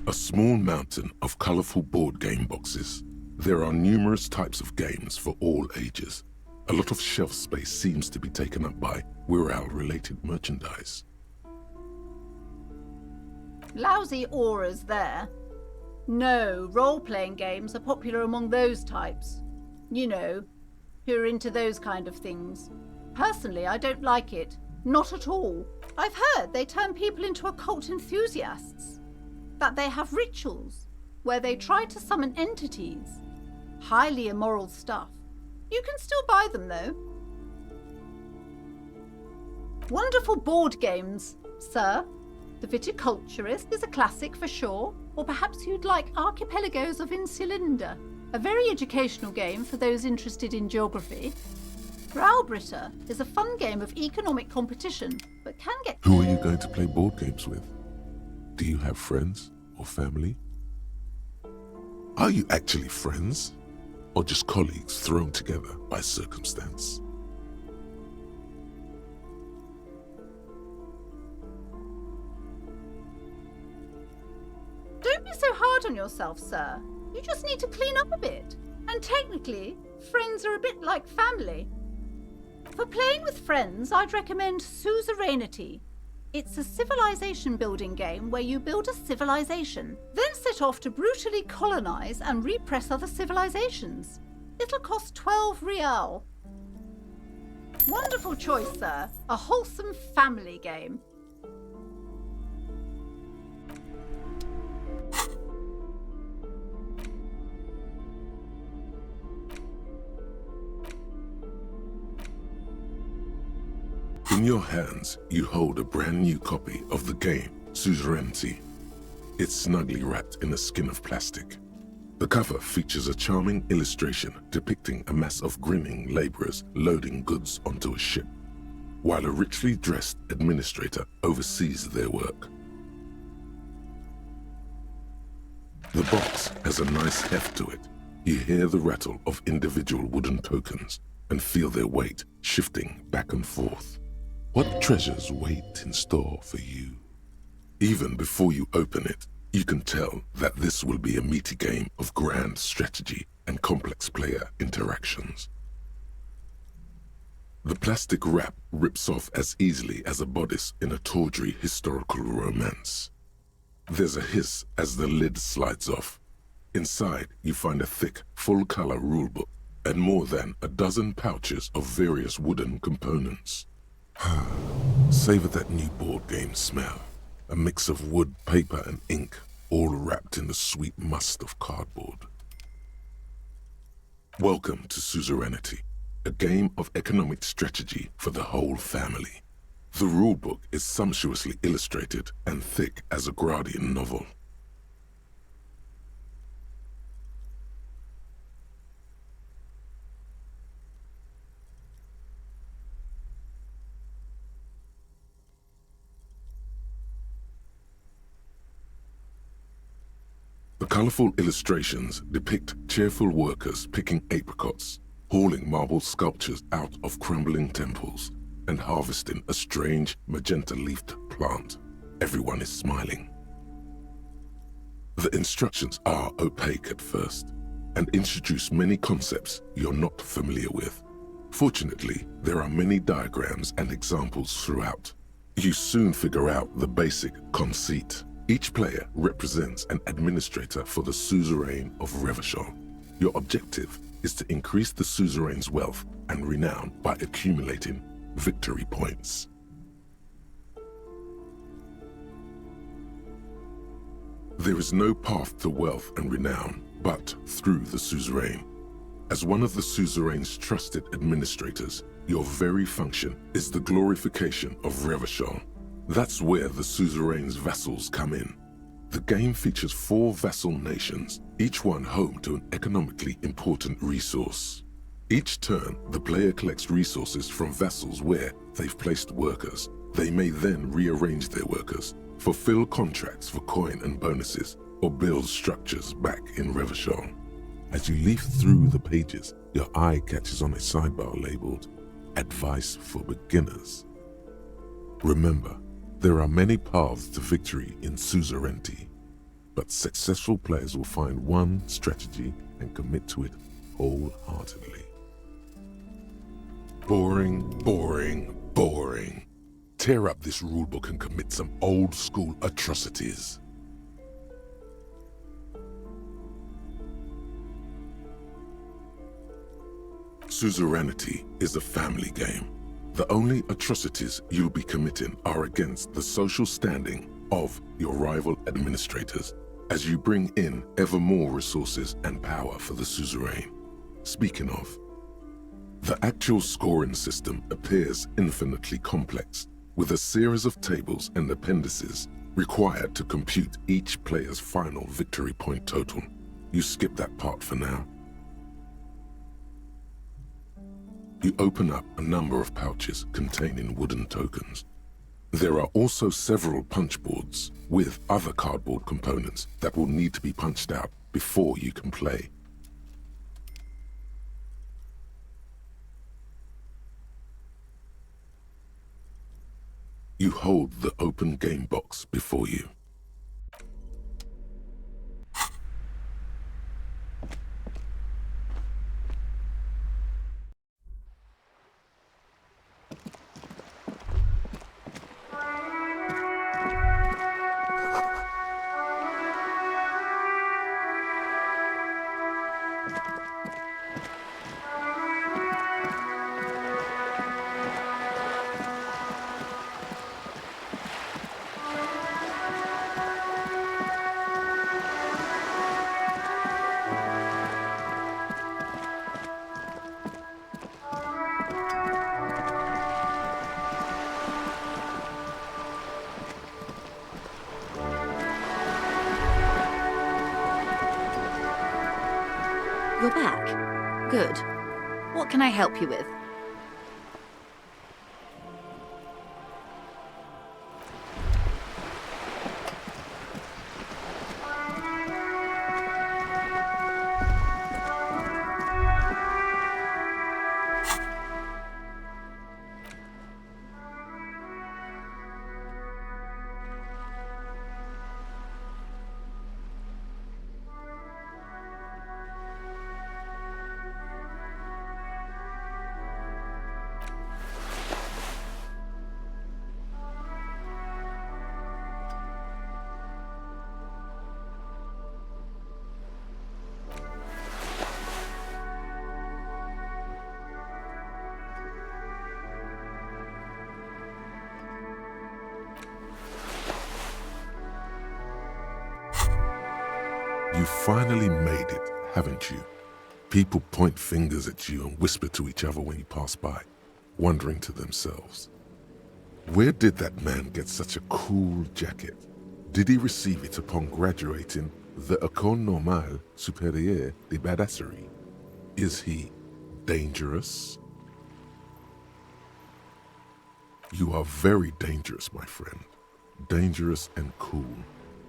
A small mountain of colorful board game boxes. There are numerous types of games for all ages. A lot of shelf space seems to be taken up by Wirral-related merchandise. Lousy auras there. No, role-playing games are popular among those types. You know, who are into those kind of things. Personally, I don't like it. Not at all. I've heard they turn people into occult enthusiasts. That they have rituals where they try to summon entities. Highly immoral stuff. You can still buy them, though. Wonderful board games, sir. The Viticulturist is a classic for sure, or perhaps you'd like Archipelagos of Insulinda, a very educational game for those interested in geography. Growlbritter is a fun game of economic competition, but can get... Who are you going to play board games with? Do you have friends or family? Are you actually friends? Or just colleagues thrown together by circumstance? Don't be so hard on yourself, sir. You just need to clean up a bit. And technically, friends are a bit like family. For playing with friends, I'd recommend Suzerainty. It's a civilization building game where you build a civilization, then set off to brutally colonize and repress other civilizations. It'll cost 12 real. Wonderful choice, sir. A wholesome family game. In your hands, you hold a brand new copy of the game, Suzerainty. It's snugly wrapped in a skin of plastic. The cover features a charming illustration depicting a mass of grinning laborers loading goods onto a ship, while a richly dressed administrator oversees their work. The box has a nice heft to it. You hear the rattle of individual wooden tokens and feel their weight shifting back and forth. What treasures wait in store for you? Even before you open it, you can tell that this will be a meaty game of grand strategy and complex player interactions. The plastic wrap rips off as easily as a bodice in a tawdry historical romance. There's a hiss as the lid slides off. Inside, you find a thick, full-color rulebook and more than a dozen pouches of various wooden components. Savor that new board game smell. A mix of wood, paper, and ink, all wrapped in the sweet must of cardboard. Welcome to Suzerainty, a game of economic strategy for the whole family. The rulebook is sumptuously illustrated and thick as a Gradian novel. The colorful illustrations depict cheerful workers picking apricots, hauling marble sculptures out of crumbling temples, and harvesting a strange magenta-leafed plant. Everyone is smiling. The instructions are opaque at first and introduce many concepts you're not familiar with. Fortunately, there are many diagrams and examples throughout. You soon figure out the basic conceit. Each player represents an administrator for the suzerain of Revachol. Your objective is to increase the suzerain's wealth and renown by accumulating victory points. There is no path to wealth and renown but through the suzerain. As one of the suzerain's trusted administrators, your very function is the glorification of Revachol. That's where the suzerain's vassals come in. The game features 4 vassal nations, each one home to an economically important resource. Each turn, the player collects resources from vassals where they've placed workers. They may then rearrange their workers, fulfill contracts for coin and bonuses, or build structures back in Revachol. As you leaf through the pages, your eye catches on a sidebar labeled Advice for Beginners. Remember, there are many paths to victory in Suzerainty, but successful players will find one strategy and commit to it wholeheartedly. Boring, boring, boring. Tear up this rulebook and commit some old-school atrocities. Suzerainty is a family game. The only atrocities you'll be committing are against the social standing of your rival administrators as you bring in ever more resources and power for the suzerain. Speaking of, the actual scoring system appears infinitely complex, with a series of tables and appendices required to compute each player's final victory point total. You skip that part for now. You open up a number of pouches containing wooden tokens. There are also several punch boards with other cardboard components that will need to be punched out before you can play. You hold the open game box before you. You're back. Good. What can I help you with? You finally made it, haven't you? People point fingers at you and whisper to each other when you pass by, wondering to themselves, where did that man get such a cool jacket? Did he receive it upon graduating the École Normale Supérieure de Badasserie? Is he dangerous? You are very dangerous, my friend. Dangerous and cool.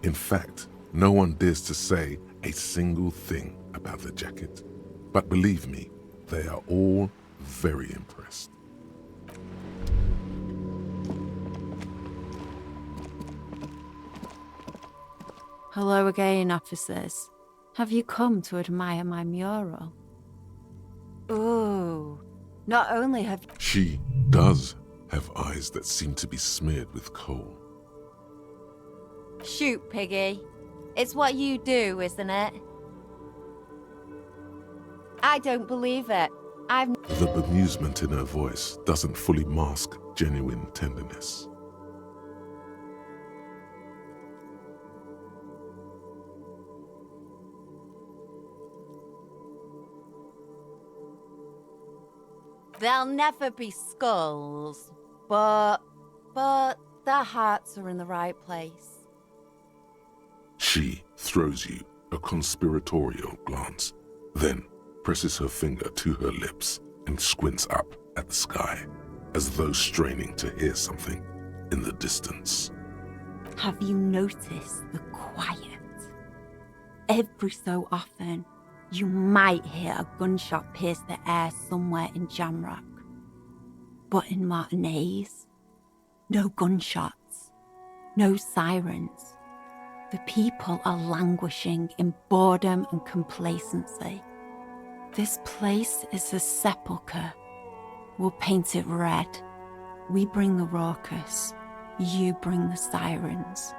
In fact, no one dares to say a single thing about the jacket. But believe me, they are all very impressed. Hello again, officers. Have you come to admire my mural? Ooh, not only have... She does have eyes that seem to be smeared with coal. Shoot, Piggy. It's what you do, isn't it? I don't believe it. The bemusement in her voice doesn't fully mask genuine tenderness. There'll never be skulls, but their hearts are in the right place. She throws you a conspiratorial glance, then presses her finger to her lips and squints up at the sky, as though straining to hear something in the distance. Have you noticed the quiet? Every so often, you might hear a gunshot pierce the air somewhere in Jamrock. But in Martinez, no gunshots, no sirens, The people are languishing in boredom and complacency. This place is a sepulchre. We'll paint it red. We bring the raucous. You bring the sirens.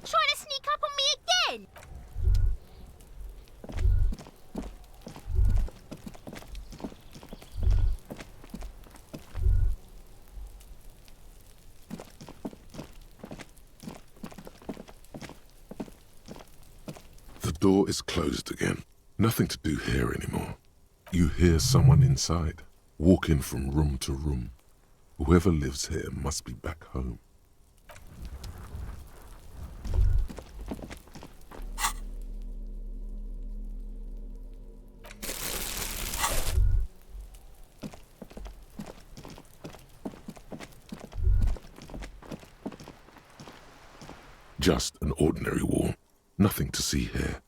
Trying to sneak up on me again? The door is closed again. Nothing to do here anymore. You hear someone inside, walking from room to room. Whoever lives here must be back home. Just an ordinary wall. Nothing to see here.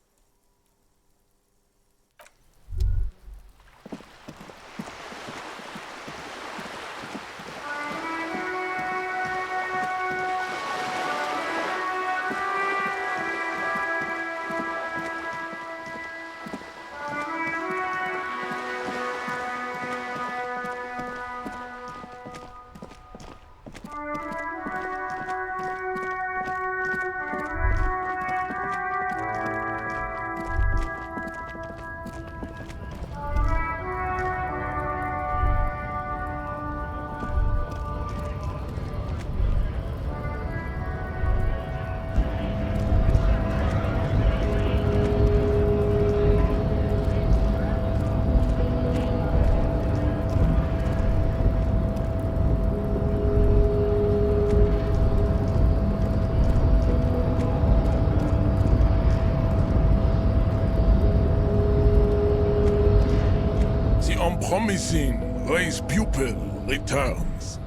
Promising race pupil returns.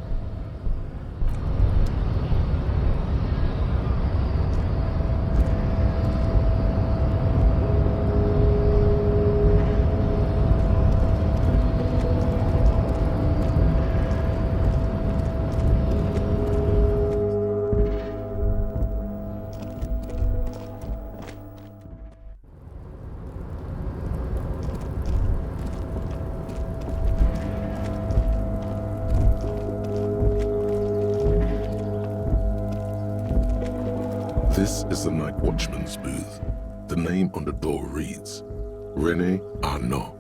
This is the night watchman's booth. The name on the door reads, René Arnaud.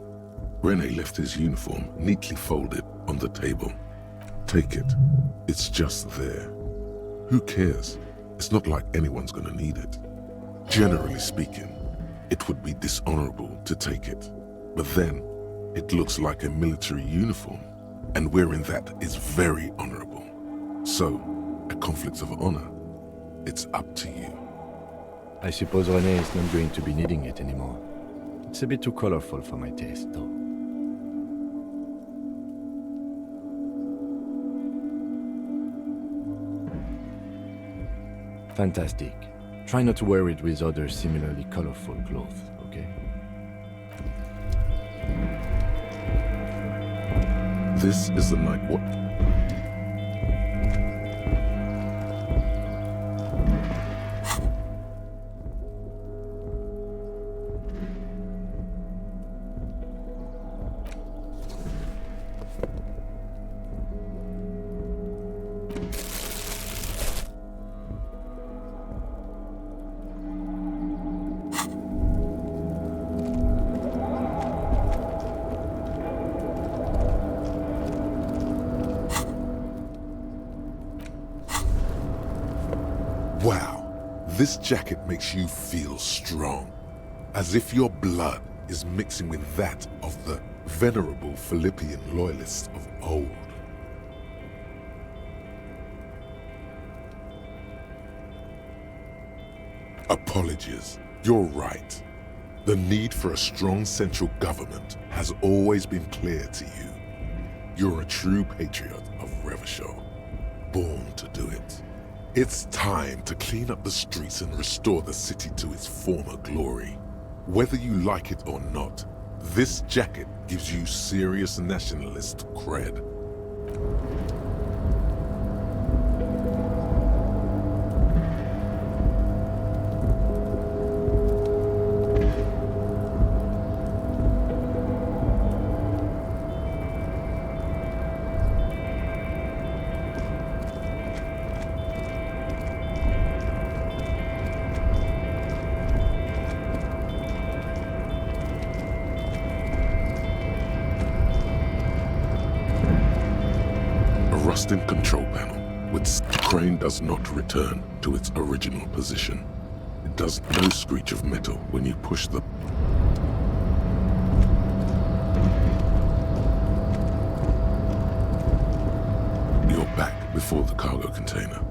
René left his uniform neatly folded on the table. Take it. It's just there. Who cares? It's not like anyone's gonna need it. Generally speaking, it would be dishonorable to take it. But then, it looks like a military uniform, and wearing that is very honorable. So, a conflict of honor. It's up to you. I suppose René is not going to be needing it anymore. It's a bit too colorful for my taste, though. Fantastic. Try not to wear it with other similarly colorful clothes, okay? This is the night watch. Wow, this jacket makes you feel strong, as if your blood is mixing with that of the venerable Philippian loyalists of old. Apologies, you're right. The need for a strong central government has always been clear to you. You're a true patriot of Revachol, born to do it. It's time to clean up the streets and restore the city to its former glory. Whether you like it or not, this jacket gives you serious nationalist cred. Rusting control panel, which the crane does not return to its original position. It does no screech of metal when you push the... You're back before the cargo container.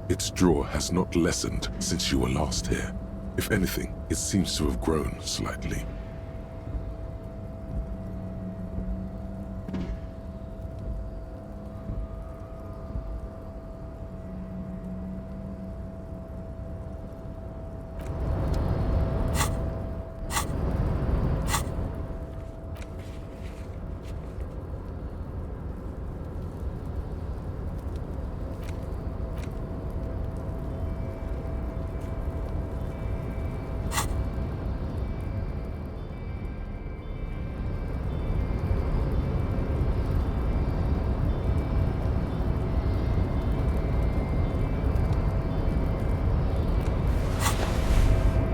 Its drawer has not lessened since you were last here. If anything, it seems to have grown slightly.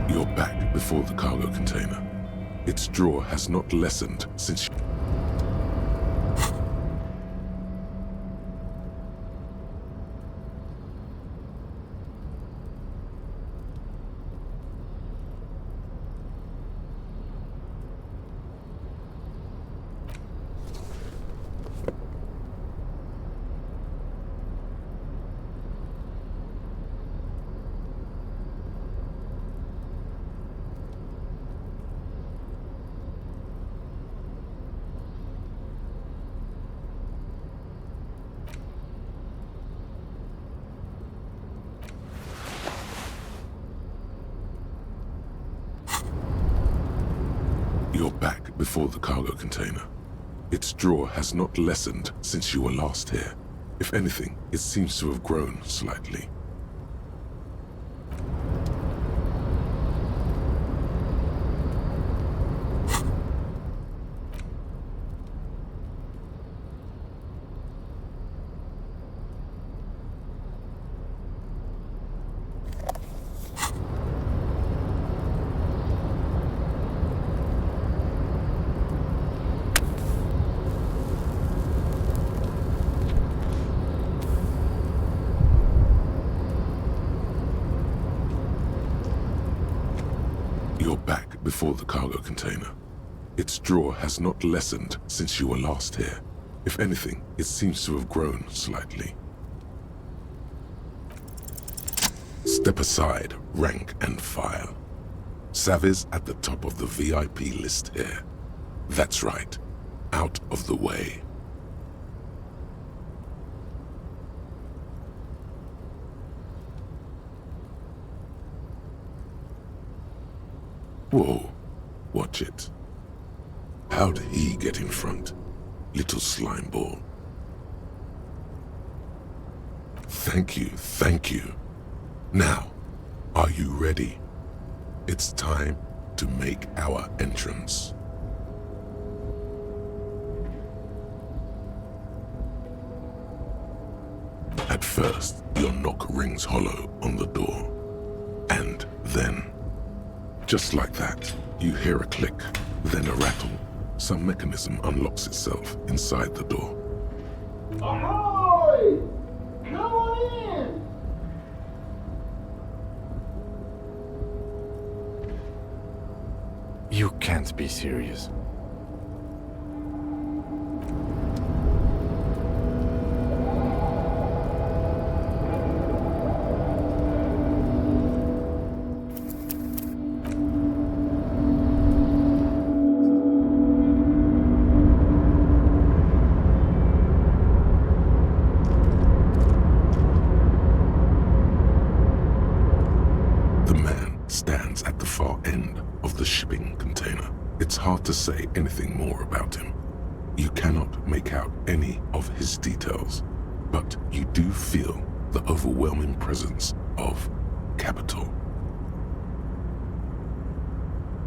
You're back before the cargo container. Its drawer has not lessened since you... You're back before the cargo container. Its drawer has not lessened since you were last here. If anything, it seems to have grown slightly. You're back before the cargo container. Its drawer has not lessened since you were last here. If anything, it seems to have grown slightly. Step aside, rank and file. Savvy's at the top of the VIP list here. That's right, out of the way. Whoa, watch it. How'd he get in front? Little slime ball. Thank you, thank you. Now, are you ready? It's time to make our entrance. At first, your knock rings hollow on the door. And then, just like that, you hear a click, then a rattle. Some mechanism unlocks itself inside the door. Ahoy! Come on in! You can't be serious. at the far end of the shipping container. It's hard to say anything more about him. You cannot make out any of his details, but you do feel the overwhelming presence of capital.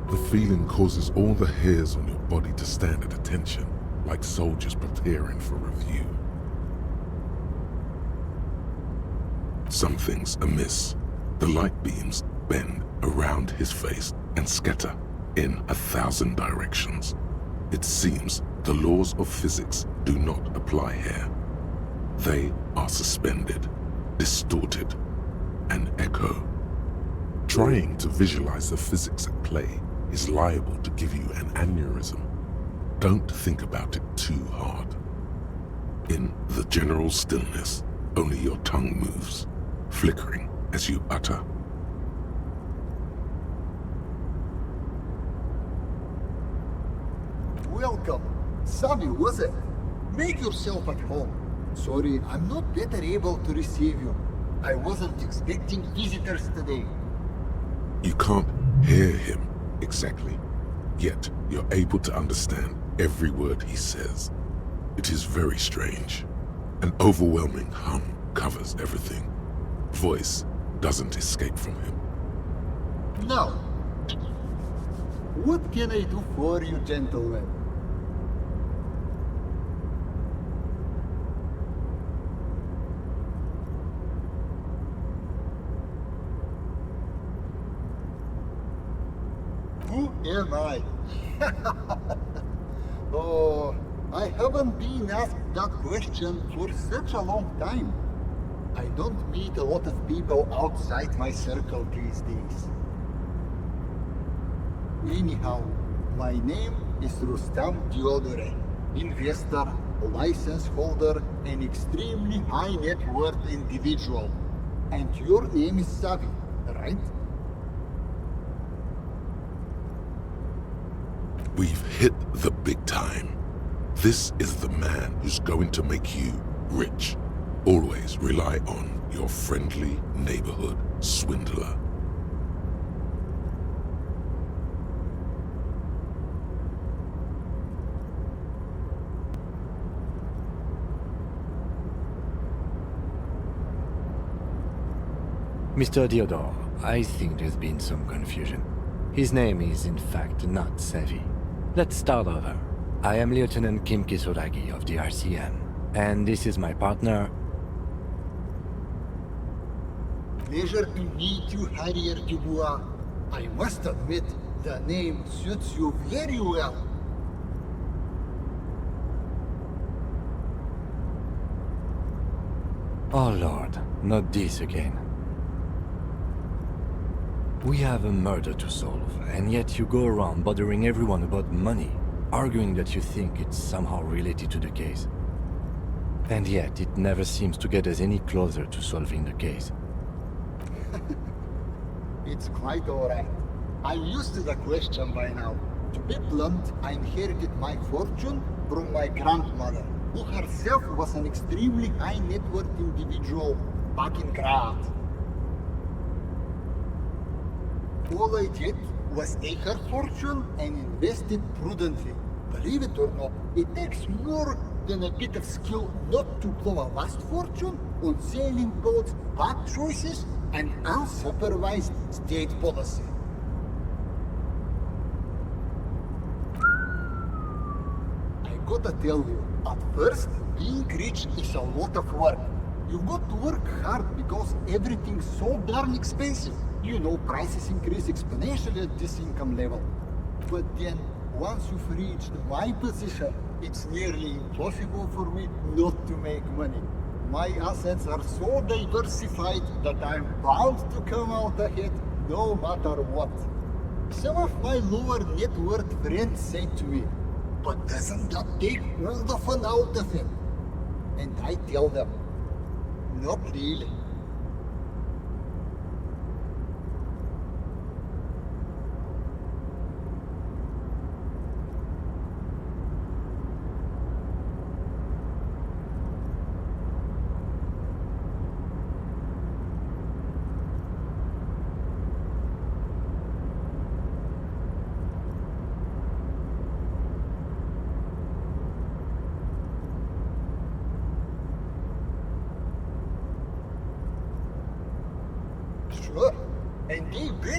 The feeling causes all the hairs on your body to stand at attention, like soldiers preparing for review. Something's amiss. The light beams bend around his face and scatter in 1,000 directions. It seems the laws of physics do not apply here. They are suspended, distorted, and echo. Trying to visualize the physics at play is liable to give you an aneurysm. Don't think about it too hard. In the general stillness, only your tongue moves, flickering as you utter. Welcome. Savvy, was it? Make yourself at home. Sorry, I'm not better able to receive you. I wasn't expecting visitors today. You can't hear him exactly, yet you're able to understand every word he says. It is very strange. An overwhelming hum covers everything. Voice doesn't escape from him. Now, what can I do for you, gentlemen? Who am I? Oh, I haven't been asked that question for such a long time. I don't meet a lot of people outside my circle these days. Anyhow, my name is Rustam Diodore, investor, license holder, and extremely high net worth individual. And your name is Savi, right? We've hit the big time. This is the man who's going to make you rich. Always rely on your friendly neighborhood swindler. Mr. Diodore, I think there's been some confusion. His name is in fact not Sevi. Let's start over. I am Lieutenant Kim Kisoragi of the RCM, and this is my partner. Pleasure to meet you, Harrier Dubois. I must admit, the name suits you very well. Oh Lord, not this again. We have a murder to solve, and yet you go around bothering everyone about money, arguing that you think it's somehow related to the case. And yet it never seems to get us any closer to solving the case. It's quite alright. I'm used to the question by now. To be blunt, I inherited my fortune from my grandmother, who herself was an extremely high net worth individual back in Graz. All I did was take her fortune and invest it prudently. Believe it or not, it takes more than a bit of skill not to blow a vast fortune on sailing boats, bad choices, and unsupervised state policy. I gotta tell you, at first, being rich is a lot of work. You've got to work hard because everything's so darn expensive. You know, prices increase exponentially at this income level. But then, once you've reached my position, it's nearly impossible for me not to make money. My assets are so diversified that I'm bound to come out ahead no matter what. Some of my lower net worth friends say to me, but doesn't that take all the fun out of it? And I tell them, not really.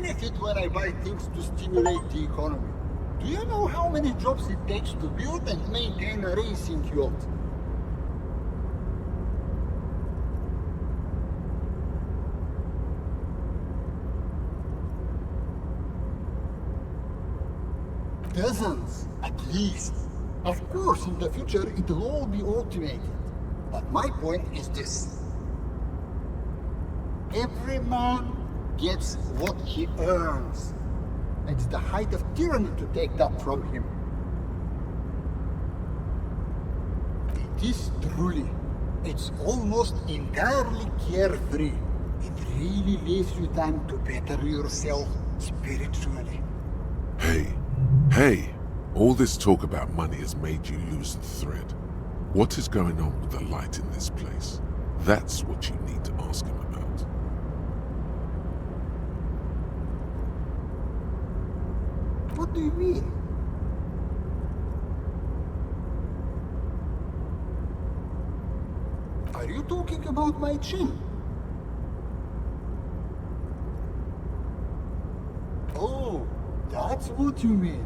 benefit when I buy things to stimulate the economy. Do you know how many jobs it takes to build and maintain a racing yacht? Dozens, at least. Of course, in the future, it'll all be automated. But my point is this. Every man gets what he earns. It's the height of tyranny to take that from him. It is truly. It's almost entirely carefree. It really leaves you time to better yourself spiritually. Hey, all this talk about money has made you lose the thread. What is going on with the light in this place? That's what you need to ask him about. What do you mean? Are you talking about my chin? Oh, that's what you mean.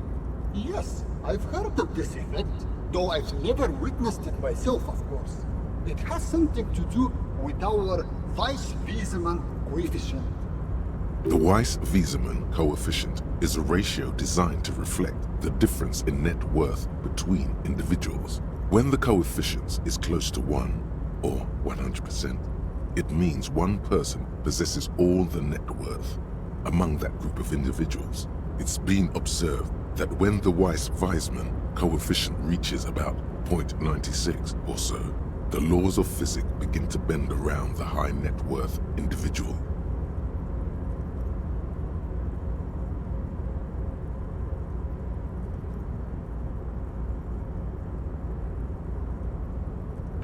Yes, I've heard of this effect, though I've never witnessed it myself, of course. It has something to do with our Weiss-Wiesemann coefficient. The Weiss-Wiesemann coefficient is a ratio designed to reflect the difference in net worth between individuals. When the coefficient is close to 1, or 100%, it means one person possesses all the net worth. Among that group of individuals, it's been observed that when the Weiss-Wiesemann coefficient reaches about 0.96 or so, the laws of physics begin to bend around the high net worth individual.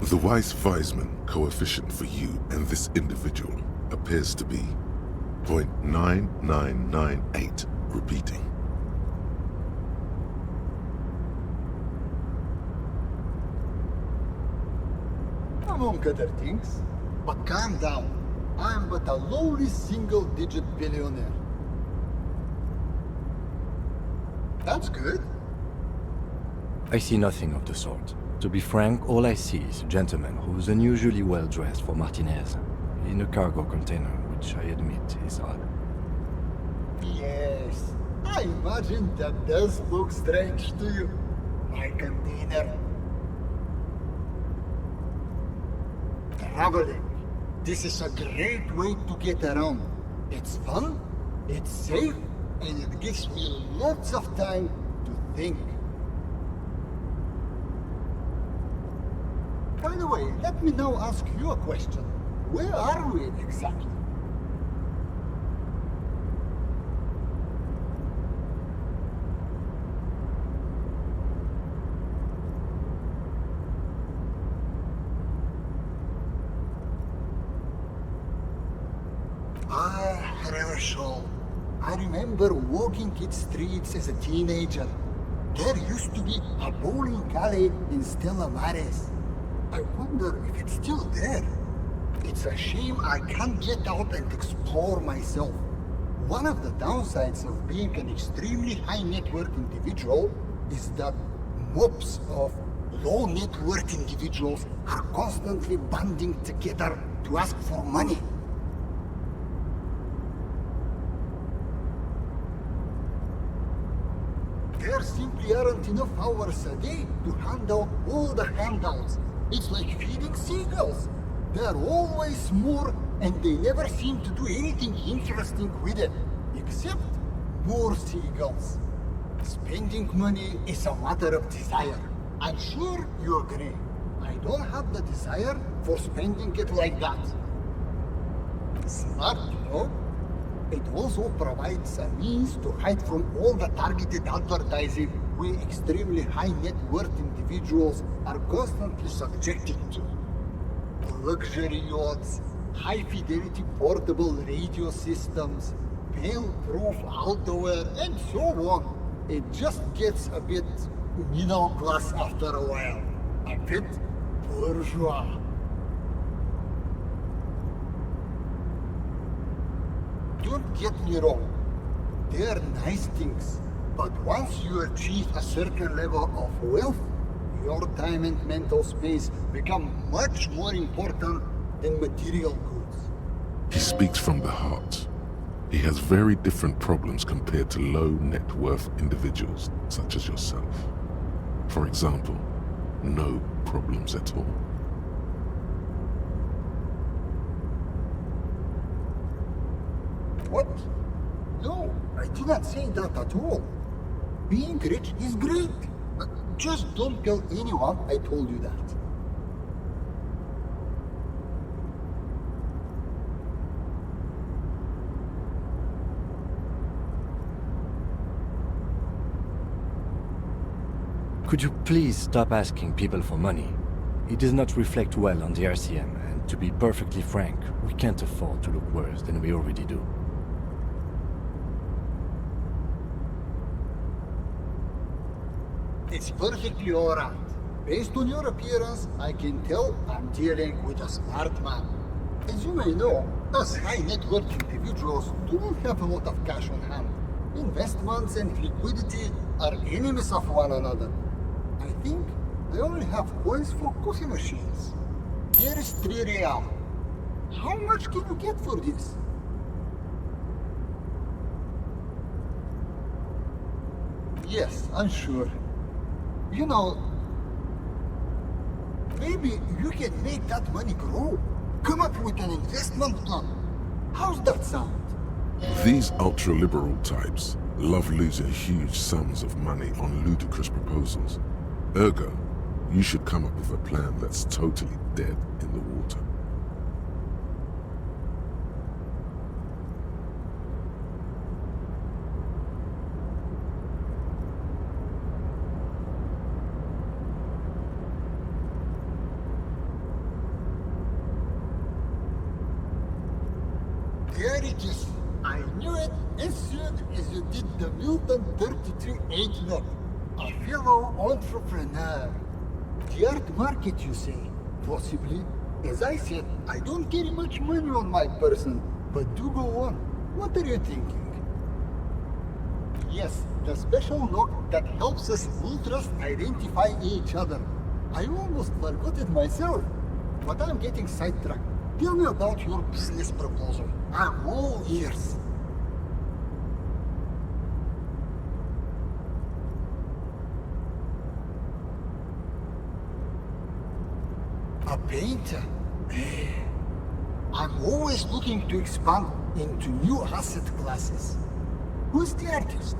The Weiss-Wiesemann coefficient for you and this individual appears to be 0.9998, repeating. Among other things. But calm down. I'm but a lowly single-digit billionaire. That's good. I see nothing of the sort. To be frank, all I see is a gentleman who's unusually well dressed for Martinez, in a cargo container, which I admit is odd. Yes, I imagine that does look strange to you, my container. Traveling. This is a great way to get around. It's fun, it's safe, and it gives me lots of time to think. By the way, let me now ask you a question. Where are we exactly? Herschel. I remember walking its streets as a teenager. There used to be a bowling alley in Stella Maris. I wonder if it's still there. It's a shame I can't get out and explore myself. One of the downsides of being an extremely high net worth individual is that mobs of low net worth individuals are constantly banding together to ask for money. There simply aren't enough hours a day to handle all the handouts. It's like feeding seagulls. There are always more, and they never seem to do anything interesting with it, except more seagulls. Spending money is a matter of desire. I'm sure you agree. I don't have the desire for spending it like that. Smart, you know? It also provides a means to hide from all the targeted advertising we extremely high net worth individuals are constantly subjected to. Luxury yachts, high fidelity portable radio systems, fail-proof outerwear, and so on. It just gets a bit middle class after a while. A bit bourgeois. Don't get me wrong. They're nice things, but once you achieve a certain level of wealth, your time and mental space become much more important than material goods. He speaks from the heart. He has very different problems compared to low net worth individuals such as yourself. For example, no problems at all. What? No, I did not say that at all. Being rich is great. Just don't tell anyone I told you that. Could you please stop asking people for money? It does not reflect well on the RCM, and to be perfectly frank, we can't afford to look worse than we already do. It's perfectly alright. Based on your appearance, I can tell I'm dealing with a smart man. As you may know, us high net worth individuals do not have a lot of cash on hand. Investments and liquidity are enemies of one another. I think I only have coins for coffee machines. Here is 3 real. How much can you get for this? Yes, I'm sure. You know, maybe you can make that money grow. Come up with an investment plan. How's that sound? These ultra-liberal types love losing huge sums of money on ludicrous proposals. Ergo, you should come up with a plan that's totally dead in the water. There it is. I knew it as soon as you did the Milton 33-8 look. A fellow entrepreneur. The art market, you say? Possibly. As I said, I don't carry much money on my person, but do go on. What are you thinking? Yes, the special lock that helps us ultras identify each other. I almost forgot it myself, but I'm getting sidetracked. Tell me about your business proposal. I'm all ears. A painter? I'm always looking to expand into new asset classes. Who's the artist?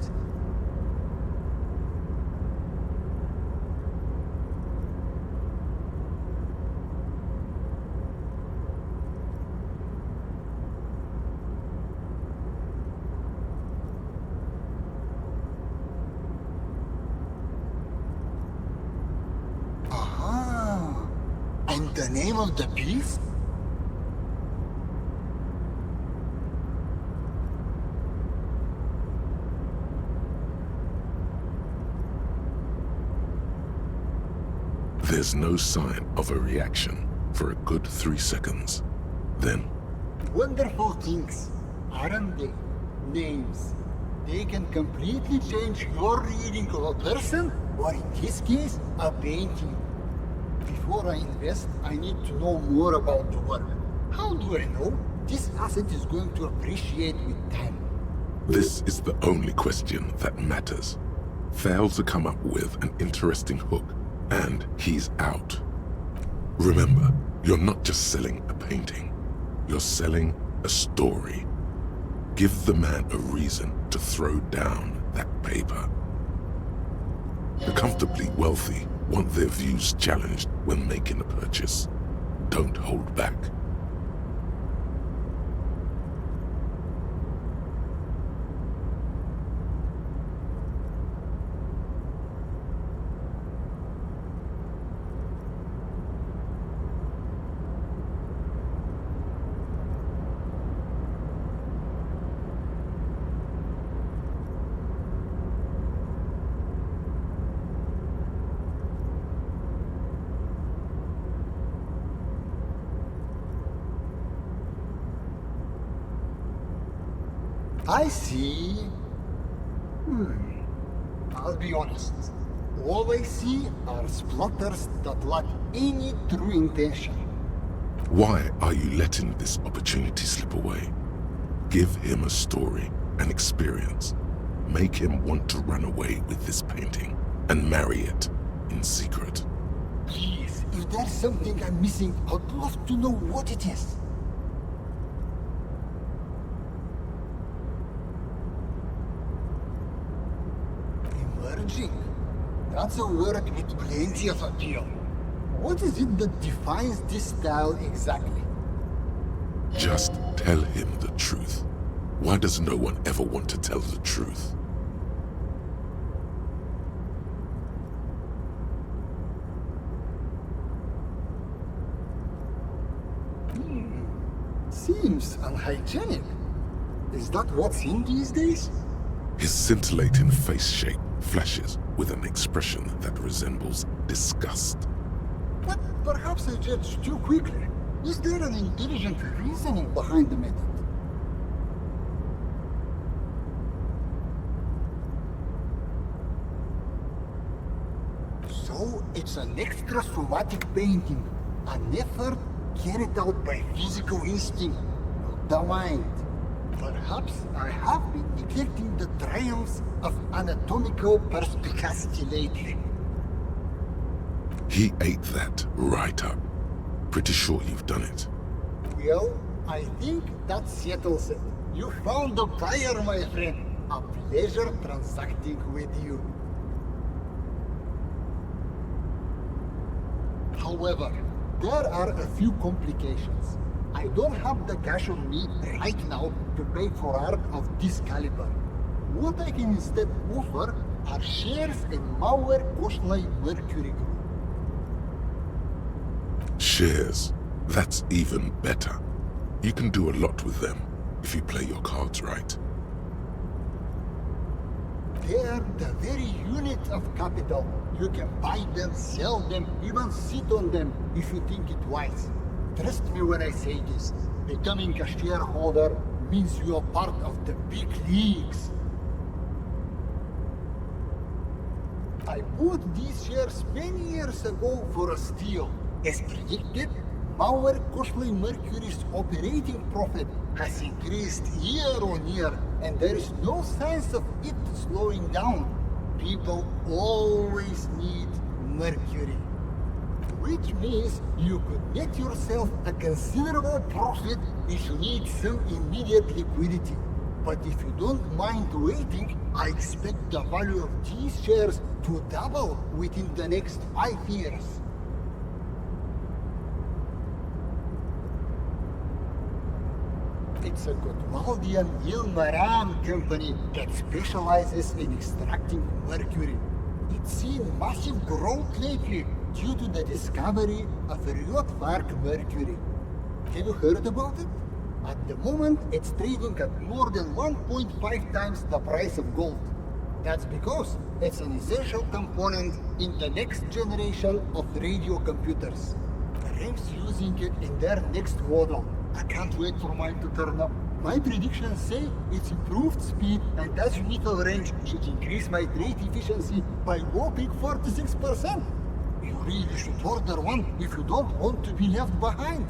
Aha! And the name of the piece? There's no sign of a reaction for a good 3 seconds. Then, Wonderful things, aren't they? Names. They can completely change your reading of a person, or in this case, a painting. Before I invest, I need to know more about the work. How do I know this asset is going to appreciate with time? this is the only question that matters. Fail to come up with an interesting hook, and he's out. Remember, you're not just selling a painting. You're selling a story. Give the man a reason to throw down that paper. The comfortably wealthy want their views challenged when making a purchase. Don't hold back. I see. I'll be honest. All I see are splutters that lack any true intention. Why are you letting this opportunity slip away? Give him a story, an experience. Make him want to run away with this painting and marry it in secret. Please, if there's something I'm missing, I'd love to know what it is. Emerging? That's a word with plenty of appeal. What is it that defines this style exactly? Just tell him the truth. Why does no one ever want to tell the truth? Seems unhygienic. Is that what's in these days? His scintillating face shape flashes with an expression that resembles disgust. But perhaps I judged too quickly. Is there an intelligent reasoning behind the method? So it's an extra-somatic painting, an effort carried out by physical instinct, not the mind. Perhaps I have been neglecting the triumphs of anatomical perspicacity lately. He ate that right up. Pretty sure you've done it. Well, I think that settles it. You found the buyer, my friend. A pleasure transacting with you. However, there are a few complications. I don't have the cash on me right now to pay for art of this caliber. What I can instead offer are shares in Mauer Koschlei Mercury Group. Shares. That's even better. You can do a lot with them if you play your cards right. They are the very unit of capital. You can buy them, sell them, even sit on them if you think it wise. Trust me when I say this. Becoming a shareholder means you are part of the big leagues. I bought these shares many years ago for a steal. As predicted, Mauer Koschlei Mercury's operating profit has increased year on year, and there is no signs of it slowing down. People always need Mercury. Which means you could net yourself a considerable profit if you need some immediate liquidity. But if you don't mind waiting, I expect the value of these shares to double within the next 5 years. It's a Gotwaldian Ilmaran company that specializes in extracting mercury. It's seen massive growth lately due to the discovery of Riothvark mercury. Have you heard about it? At the moment, it's trading at more than 1.5 times the price of gold. That's because it's an essential component in the next generation of radio computers. RAM's using it in their next model. I can't wait for mine to turn up. My predictions say its improved speed and azimuthal range should increase my trade efficiency by whopping 46%. You really should order one if you don't want to be left behind.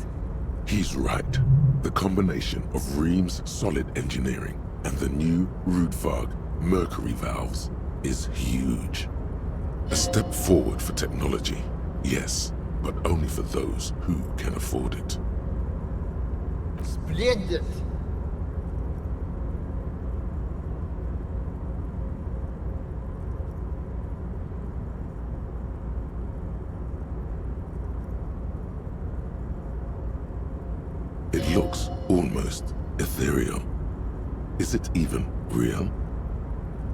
He's right. The combination of Ream's solid engineering and the new Rudvarg mercury valves is huge. A step forward for technology, yes, but only for those who can afford it. Splendid! It looks almost ethereal. Is it even real?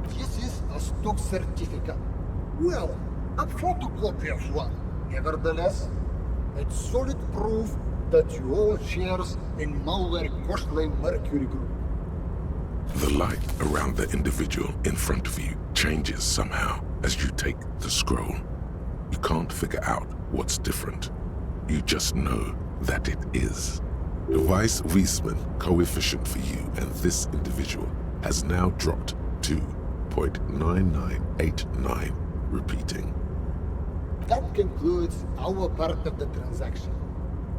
This is a stock certificate. Well, a photocopy of one. Nevertheless, it's solid proof that you own shares in Mauer Koschlei Mercury Group. The light around the individual in front of you changes somehow as you take the scroll. You can't figure out what's different. You just know that it is. The Weiss-Wiesmann coefficient for you and this individual has now dropped to 0.9989. Repeating. That concludes our part of the transaction.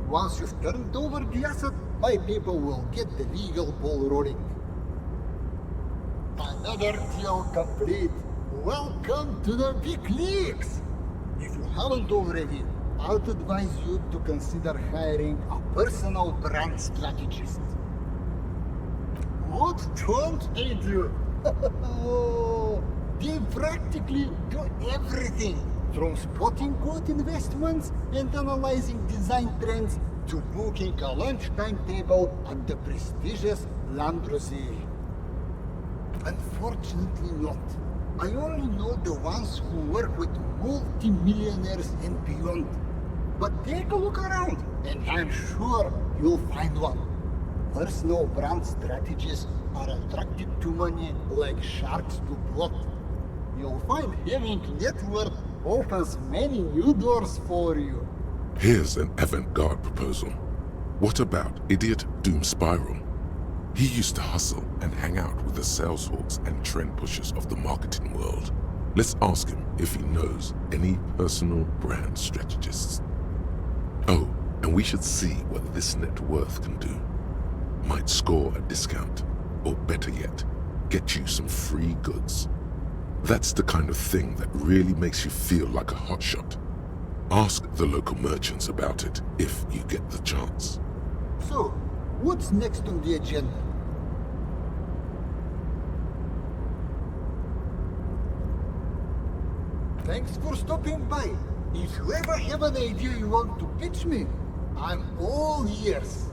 Once you've turned over the asset, my people will get the legal ball rolling. Another deal complete. Welcome to the big leagues! If you haven't already, I'd advise you to consider hiring a personal brand strategist. What don't they do? They practically do everything, from spotting good investments and analyzing design trends to booking a lunchtime table at the prestigious Landrosier. Unfortunately not. I only know the ones who work with multi-millionaires and beyond. But take a look around, and I'm sure you'll find one. Personal brand strategists are attracted to money like sharks to blood. You'll find having net worth opens many new doors for you. Here's an avant-garde proposal. What about idiot Doom Spiral? He used to hustle and hang out with the sales hawks and trend pushers of the marketing world. Let's ask him if he knows any personal brand strategists. Oh, and we should see what this net worth can do. Might score a discount, or better yet, get you some free goods. That's the kind of thing that really makes you feel like a hotshot. Ask the local merchants about it if you get the chance. So, what's next on the agenda? Thanks for stopping by. If you ever have an idea you want to pitch me, I'm all ears.